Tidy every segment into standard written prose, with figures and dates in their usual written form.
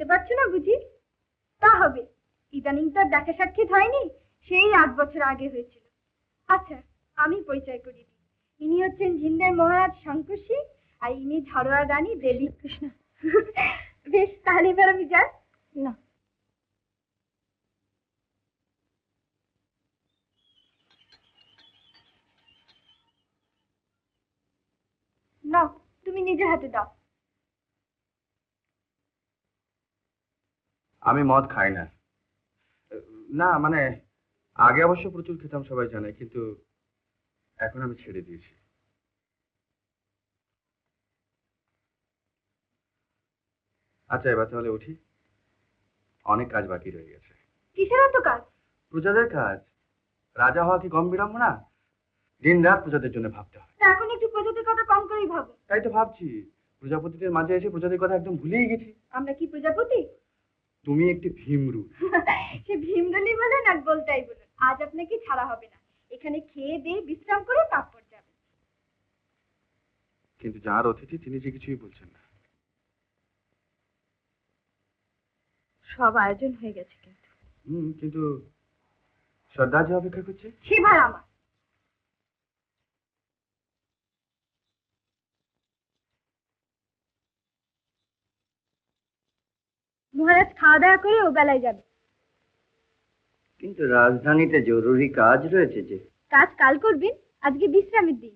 চিনতে পারছো না বুঝি? তা হবে, ইদানিং তো দেখা সাক্ষাৎ হয়নি, সেই 8 বছর আগে হয়েছিল। আচ্ছা, আমি পরিচয় করিয়ে দিই। ইনি হচ্ছেন ঝিন্দের মহারাজ শঙ্কর সিং, আর ইনি ঝাড়োয়া রানী দেবী কৃষ্ণ। বেশ, তাহলে এবার আমি যাই। না, না, তুমি নিজে হাতে দাও। আমি মদ খাই না। না মানে আগে অবশ্য প্রচুর খেতাম, সবাই জানে, কিন্তু এখন আমি ছেড়ে দিয়েছি। আচ্ছা, এবার তাহলে উঠি, অনেক কাজ বাকি রয়ে গেছে। কিসের এত কাজ? প্রজাদের কাজ। রাজা হওয়া কি কম বিড়ম্ব না? দিন রাত প্রজাদের জন্য ভাবতে হয়। এখন একটু প্রজাতির কথা কম করেই ভাবো। তাই তো ভাবছি, প্রজাপতিদের মাঝে এসে প্রজাদের কথা একদম ভুলেই গেছি। আমরা কি প্রজাপতি? তুমি একটি ভীমরু। সে ভীমরুলি বলেন আর বলতেই বলুন, আজ আপনাকে ছাড়া হবে না। এখানে খেয়ে দিয়ে বিশ্রাম করে তারপর যাবেন। কিন্তু যার অতিথি তিনি যে কিছুই বলছেন না। সব আয়োজন হয়ে গেছে কিন্তু। কিন্তু শ্রদ্ধা যে অপেক্ষা করছে। সেবার আমার মহারাজ খাওয়া দাওয়া করে ও বেলায় যাবে। কিন্তু রাজধানীতে জরুরি কাজ রয়েছে যে। কাজ কাল করবেন, আজকে বিশ্রামের দিন।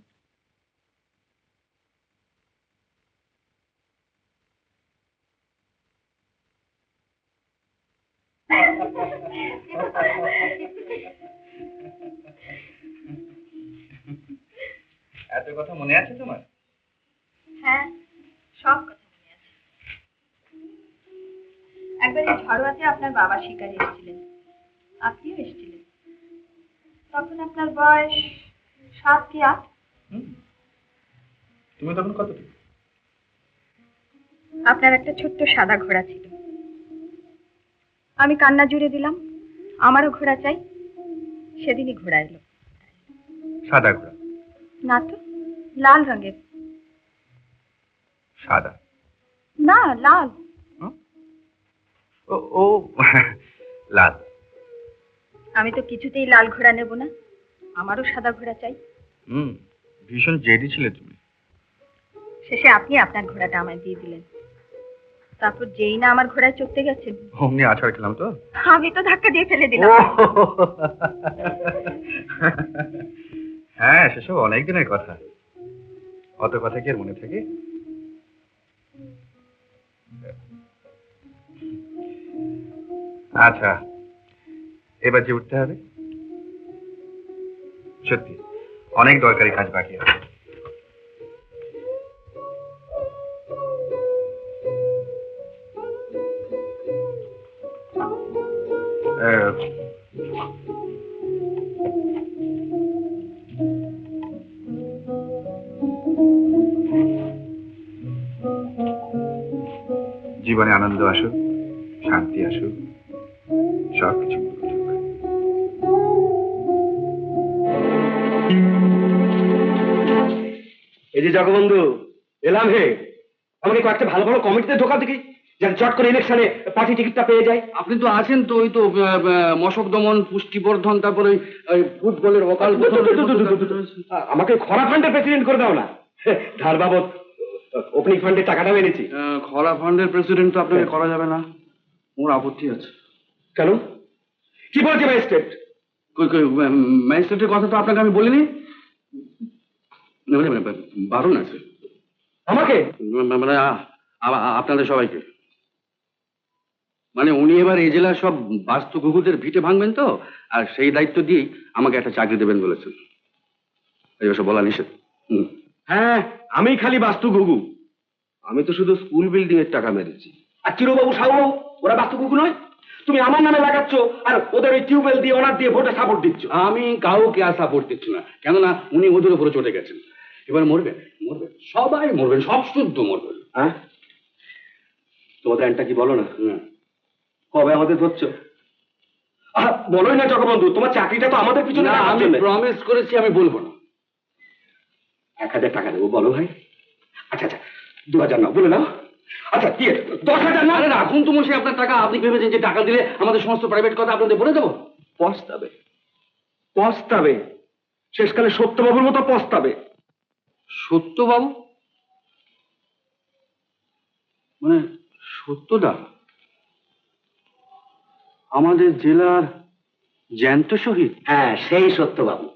এত কথা মনে আছে তোমার? হ্যাঁ, সব কথা মনে আছে। একবার এই ঝড়োয়াতে আপনার বাবা শিকারে এসেছিলেন, আপনিও এসেছিলেন। তখন আপনার বয়স 7 কি 8। তুমি তখন কত? আপনার একটা ছোট্ট সাদা ঘোড়া ছিল। আমি কান্না জুড়ে দিলাম, আমারও ঘোড়া চাই। সেদিনই ঘোড়া এলো। সাদা ঘোড়া? না তো, লাল রঙের। সাদা না, লাল। ও লাল। আমি তো কিছুতেই লাল ঘোড়া নেব না, আমারও সাদা ঘোড়া চাই। ভীষণ জেদি ছিলে তুমি। শেষে আপনি আপনার ঘোড়াটা আমায় দিয়ে দিলেন। তারপর যেই না আমার ঘোড়ায় চড়তে গেছেন, অমনি আছাড় খেলাম তো। আমি তো ধাক্কা দিয়ে ফেলে দিলাম। হ্যাঁ, সেসব অনেক দিনের কথা। অত কথা কি আর মনে থাকে? আচ্ছা, এবার যে উঠতে হবে, সত্যি অনেক দরকারি কাজ বাকি আছে। জীবনে আনন্দ আসুক, শান্তি আসুক, সবকিছু। এই যে জগবন্ধু, এলাম হে। আমাকে কয়েকটা ভালো ভালো কমিটিতে ঢোকা দেখি, যেন চট করে ইলেকশনে পার্টি টিকিটটা পেয়ে যায়। আপনি তো আছেন তো, ওই তো মশক দমন, পুষ্টিবর্ধন, তারপরে ফুটবলের অকাল। আমাকে খরা ফান্ডের প্রেসিডেন্ট করে দাও না। ধার বাবদ ওপেনিং ফান্ডের টাকাটাও এনেছি। খরা ফান্ডের প্রেসিডেন্ট তো আপনাকে করা যাবে না, ওর আপত্তি আছে। কেন? কি বলছে ম্যাজিস্ট্রেট? ম্যাজিস্ট্রেটের কথা তো আপনাকে আমি বলিনি। বারণ আছে আমাকে, মানে আপনাদের সবাইকে। মানে উনি এবার এই জেলার সব বাস্তু ঘুঘুদের ভিটে ভাঙবেন তো, আর সেই দায়িত্ব দিয়েই আমাকে একটা চাকরি দেবেন বলেছেন। এই সব বলা নিষেধ। হ্যাঁ, আমি খালি বাস্তু ঘুঘু। আমি তো শুধু স্কুল বিল্ডিং এর টাকা মেরেছি। আর চিরবাবু সাহুবাবু ওরা বাস্তু ঘুঘু নয়? তুমি আমার নামে লাগাচ্ছ আর ওদের ওই টিউবওয়েল দিয়ে ওনার দিয়ে ভোটে সাপোর্ট দিচ্ছ। আমি কাউকে আর সাপোর্ট দিচ্ছি না, কেননা উনি ওদের উপরে চটে গেছেন। এবার মরবেন, মরবেন, সবাই মরবেন, সব শুদ্ধ মরবেন। হ্যাঁ, তোমাদের আইনটা কি বলো না? কবে আমাদের ধরছো? বলোই না জগবন্ধু, তোমার চাকরিটা তো আমাদের পিছনে। আমি প্রমিস করেছি আমি বলবো না। 1000 টাকা দেবো, বলো ভাই। আচ্ছা আচ্ছা, 2000 নাও, বলে নাও। আচ্ছা কি 10,000 না? আরে রাখুন তো মশাই আপনার টাকা। আপনি ভেবেছেন যে টাকা দিলে আমাদের সমস্ত প্রাইভেট কথা আপনাদের বলে দেবো? পস্তাবে, পস্তাবে, শেষকালে সত্যবাবুর মতো পস্তাবে। সত্যবাবু মানে সত্যদা আমাদের জেলার জ্যান্ত শহীদ? হ্যাঁ, সেই সত্যবাবু।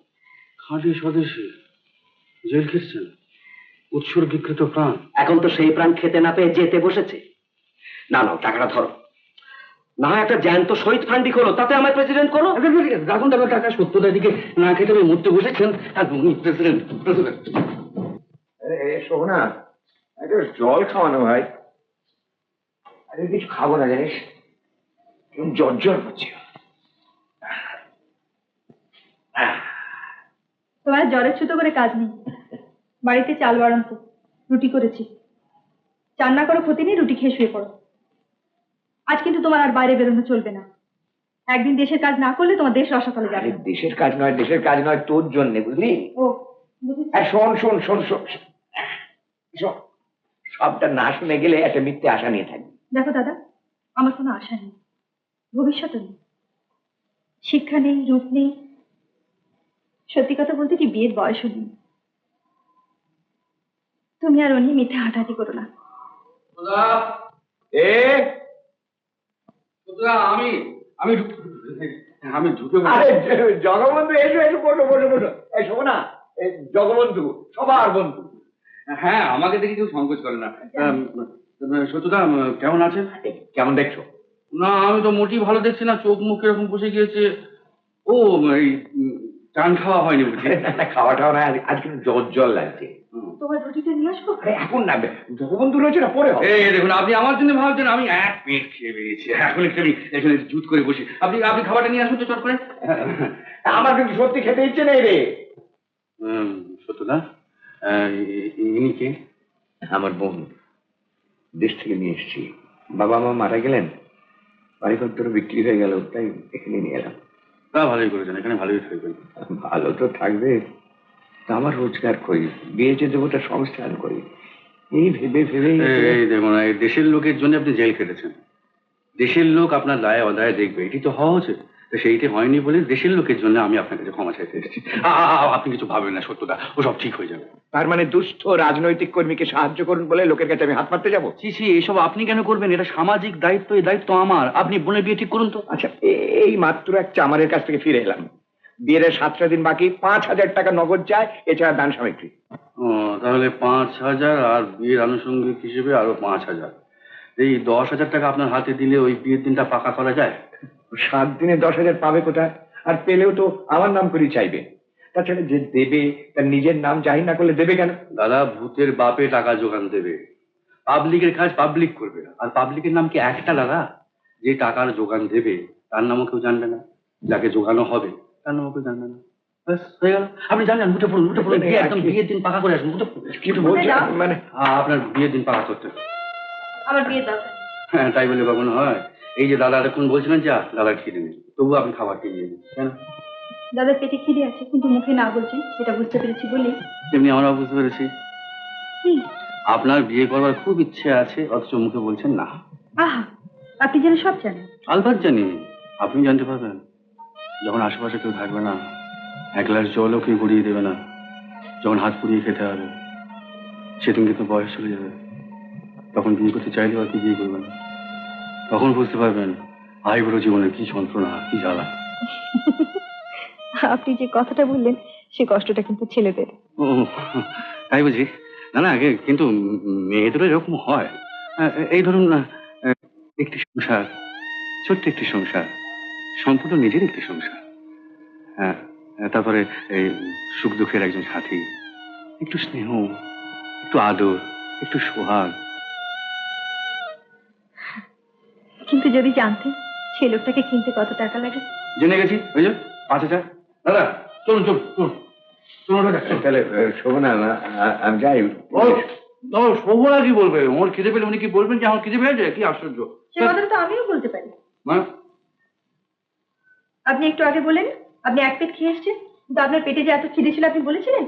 খাঁটি স্বদেশী, জেল খেটছেন, উৎসর্গীকৃত প্রাণ। এখন তো সেই প্রাণ খেতে না পেয়ে যেতে বসেছে। না না, টাকাটা ধরো। না হয় একটা জ্যান্ত শহীদ ফান্ডি করো, তাতে আমার প্রেসিডেন্ট করো। রাখুন টাকা, টাকা সত্যদার দিকে না খেতে পেয়ে মরতে বসেছেন আর উনি প্রেসিডেন্ট। শোনা, একটা জল খাওয়ানো ভাই। আরে কিছু খাবো না জানিস, জ্বর জ্বর করছি। তোমার জ্বরের ছুতো করে কাজ নেই। বাড়িতে চাল বাড়ন্ত, রুটি করেছি। চান না করো ক্ষতি নেই, রুটি খেয়ে শুয়ে পড়ো। আজ কিন্তু তোমার আর বাইরে বেরোনো চলবে না। একদিন দেশের কাজ না করলে তোমার দেশ রসাতলে যাবে। দেশের কাজ নয়, দেশের কাজ নয়, তোর জন্য, বুঝলি? ও বুঝেছি। শোন শোন শোন শোন শোন, সবটা না শুনে গেলে একটা মিথ্যে আশা নিয়ে থাকবি। দেখো দাদা, আমার কোনো আশা নেই, ভবিষ্যৎও নেই, শিক্ষা নেই, রূপ নেই। সত্যি কথা বলতে কি, বিয়ের বয়সও নেই। তুমি আর উনি মিথ্যে হাঁটাহাঁটি করো না। আমি আমি আমি ঢুকে আরে জগবন্ধু, এসো এসো, বসো বসো বসো। এই শোনো না, জগবন্ধু সবার বন্ধু। হ্যাঁ, আমাকে দেখে কেউ সংকোচ করে না। সত্যদা কেমন আছেন? কেমন দেখছো? না, আমি তো মোটেই ভালো দেখছি না, চোখ মুখ এরকম বসে গিয়েছে। ও এই চান খাওয়া হয়নি বুঝি? খাওয়া টাওয়া না, আজ কিন্তু জ্বর জ্বর লাগছে। তোমার রুটিটা নিয়ে আসবো? আরে এখন না, জগবন্ধু রয়েছে না, পরে হবে। এই দেখুন, আপনি আমার জন্য ভাবছেন, আমি এক পেট খেয়ে বেরিয়েছি। এখন একটু আমি এখানে জুত করে বসি। আপনি আপনি খাবারটা নিয়ে আসুন তো চট করে। আমার কিন্তু সত্যি খেতে ইচ্ছে নেই রে। সত্যদা, ইনি কে? আমার বোন, দেশ থেকে নিয়ে এসেছি। বাবা মা মারা গেলেন, বাড়িঘর তোর বিক্রি হয়ে গেল, তাই এখানে নিয়ে এলাম। তা ভালোই করেছেন, এখানে ভালোই থাকবেন। ভালো তো থাকবে, তা আমার রোজগার করি, বিয়ে যে দেবো তার সংস্থান করি, এই ভেবে ভেবে। এই দেখুন, এই দেশের লোকের জন্য আপনি জেল কেটেছেন। দেশের লোক আপনার দায় অদায় দেখবে, এটি তো হওয়া উচিত। তো সেইটি হয়নি বলে দেশের লোকের জন্য আমি আপনার কাছে ক্ষমা চাইতে এসেছি। আপনি কিছু ভাবেন না সত্যদা, ও সব ঠিক হয়ে যাবে। তার মানে দুস্থ রাজনৈতিক কর্মীকে সাহায্য করুন বলে লোকের কাছে আমি হাত মারতে যাবো? ছি, এইসব আপনি কেন করবেন? এটা সামাজিক দায়িত্ব, এই দায়িত্ব আমার। আপনি বোনের বিয়ে ঠিক করুন তো। আচ্ছা, এই মাত্র এক চামারের কাছ থেকে ফিরে এলাম, বিয়ের 7টা দিন বাকি, 5,000 টাকা নগদ চায়, এছাড়া দান সামগ্রী। ও, তাহলে 5,000 আর বিয়ের আনুষঙ্গিক হিসেবে আরো 5,000। এই 10,000 টাকা আপনার হাতে দিলে ওই বিয়ের দিনটা পাকা করা যায়। 7 দিনে 10,000 পাবে কোথায়? আর পেলেও তো আমার নাম করেই চাইবে। তাছাড়া যে দেবে তার নিজের নাম জাহির না করলে দেবে কেন? দাদা, ভূতের বাপে টাকা জোগান দেবে, পাবলিকের কাজ পাবলিক করবে। আর পাবলিকের নাম কি একটা দাদা? যে টাকার জোগান দেবে তার নামও কেউ জানবে না, যাকে জোগানো হবে তার নামও কেউ জানবে না। ব্যাস হয়ে গেল। আপনি জানেন, উঠে পড়ুন উঠে পড়ুন, বিয়ে একদম বিয়ের দিন পাকা করে আসুন। কিছু বলছো মানে? আপনার বিয়ের দিন পাকা করতে। আমার বিয়ের দরকার। হ্যাঁ, তাই বলে কখনো হয়? এই যে দাদা এতক্ষণ বলছিলেন যা, দাদার খিদে নেই, তবু আপনি খাবার কিনে নিন কেন? দাদার পেটে খিদে আছে, কিন্তু মুখে না বলছি, এটা বুঝতে পেরেছি বলি। তেমনি আমরাও বুঝতে পেরেছি কি? আপনার বিয়ে করবার খুব ইচ্ছে আছে, অথচ মুখে বলছেন না। আহা, আপনি যেন সব জানেন। আলবাত জানি, আপনি জানতে পারবেন যখন আশেপাশে কেউ থাকবে না, এক গ্লাস জলও কেউ গড়িয়ে দেবে না, যখন হাত পুড়িয়ে খেতে হবে, সেদিন কিন্তু বয়স চলে যাবে। তখন বিয়ে করতে চাইলেও আর কি বিয়ে করবেন, তখন বুঝতে পারবেন আইবুড়ো জীবনের কি যন্ত্রণা, কি জ্বালা। আপনি যে কথাটা বললেন, সে কষ্টটা কিন্তু ছেলেদের। ও, তাই বুঝি? না না, কিন্তু মেয়েদেরও এরকম হয়। এই ধরুন না, একটি সংসার, ছোট্ট একটি সংসার, সম্পূর্ণ নিজের একটি সংসার। হ্যাঁ, তারপরে এই সুখ দুঃখের একজন সাথী, একটু স্নেহ, একটু আদর, একটু সোহাগ। কিন্তু যদি জানতে সেই লোকটাকে কিনতে কত টাকা লাগে। জেনে গেছি, ওই যে 5,000। দাদা চলুন চলুন চলুন চলুন। তাহলে শোভো না, আমি যাই। শোভনা কি বলবে? ওর খিদে পেলে উনি কি বলবেন যে আমার খিদে পেয়েছে? কি আশ্চর্য! সে কথা তো আমিও বলতে পারি। মানে আপনি একটু আগে বলেন আপনি এক পেট খেয়ে এসছেন, কিন্তু আপনার পেটে যে এত খিদে ছিল আপনি বলেছিলেন।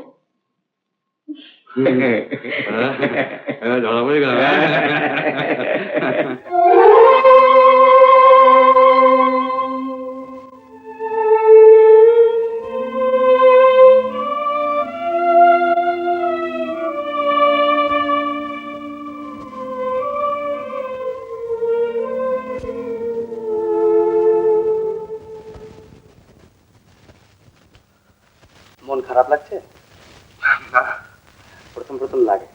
ধরা পড়ে গেল। মন খারাপ লাগছে? প্রথম প্রথম লাগে।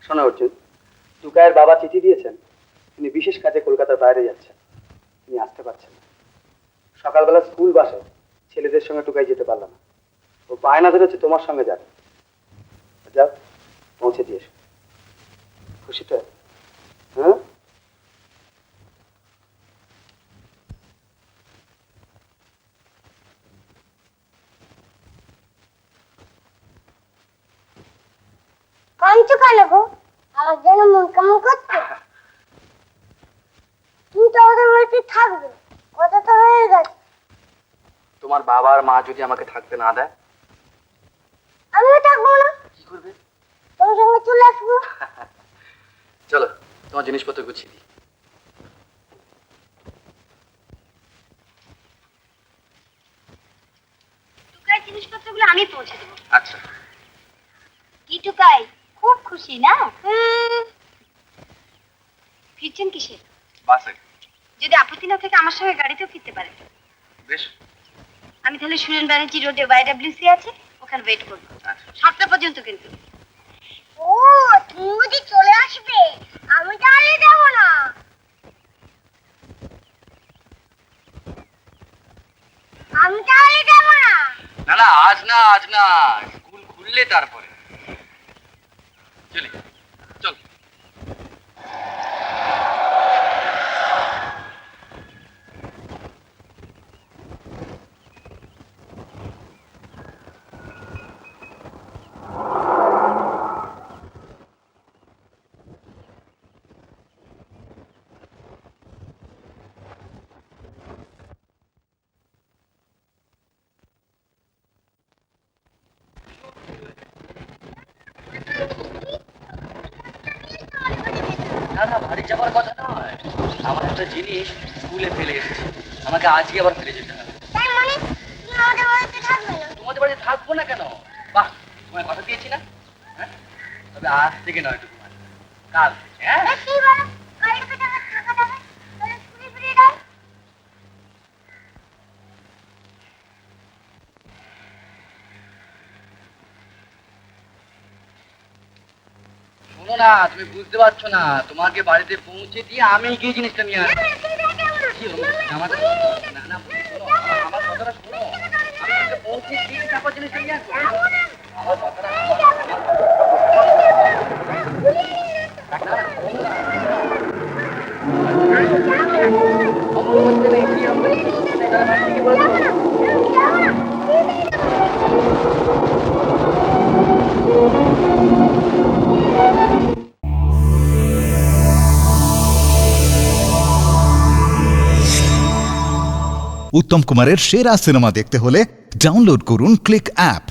শোনো অর্জুন, টুকাইয়ের বাবা চিঠি দিয়েছেন, তিনি বিশেষ কাজে কলকাতার বাইরে যাচ্ছেন, তিনি আসতে পারছেন না। সকালবেলা স্কুল বাসে ছেলেদের সঙ্গে টুকাই যেতে পারল না, ও বায়না ধরেছে তোমার সঙ্গে যাবে। যাও, পৌঁছে দিয়ে এসো। খুশি তো? হ্যাঁ, কাঁদছো কেন গো? আমার যেন মন কেমন করছে। তুমি তো আমাদের বাড়িতে থাকবে, কথা তো হয়ে গেছে। তোমার বাবা আর মা যদি আমাকে থাকতে না দেয়, আমিও থাকবো না। কি করবে? তোমার সঙ্গে চলে আসবো। চলো, তোমার জিনিসপত্র গুছিয়ে দিই। টুকাই জিনিসপত্রগুলো আমি পৌঁছে দেবো। আচ্ছা। কি টুকাই, খুব খুশি না? ফিরছেন কিসে? বাসে। যদি আপত্তি না থাকে আমার সঙ্গে গাড়িতেও ফিরতে পারেন। বেশ। আমি তাহলে সুরেন ব্যানার্জি রোডে YWC আছে, ওখানে ওয়েট করবো। 7টা পর্যন্ত কিন্তু। ও, তুমি যদি চলে আসবে, আমি তাহলে যাবো না। আমি তাহলে যাবো না। না না, আজ না, আজ না, স্কুল খুললে তারপরে চলে। চল। না না, বাড়ি যাবার কথা নয়, আমার একটা জিনিস স্কুলে ফেলে এসেছি, আমাকে আজকে আবার ফিরে যেতে হবে। তার মানে তুমি আমাদের বাড়িতে থাকবে না? তোমাদের বাড়িতে থাকবো না কেন? বাহ, তোমায় কথা দিয়েছি না? হ্যাঁ, তবে আজ থেকে নয়, টুকু কাল থেকে। হ্যাঁ, কি বলো? কালকে তো আমার থাকা যাবে, তাহলে স্কুলে ফিরে যাও। শোনো না, তুমি বুঝতে পারছো না, তোমাকে বাড়িতে পৌঁছে দিয়ে আমি গিয়ে জিনিসটা নিয়ে আসবো। কি হলো? আমাকে না না, শোনো, আমার কথাটা শোনো, আমি তোমাকে পৌঁছে দিয়ে তারপর জিনিসটা নিয়ে আসবো। আমার কথাটা উত্তম কুমারের সেরা সিনেমা দেখতে হলে ডাউনলোড করুন ক্লিক অ্যাপ।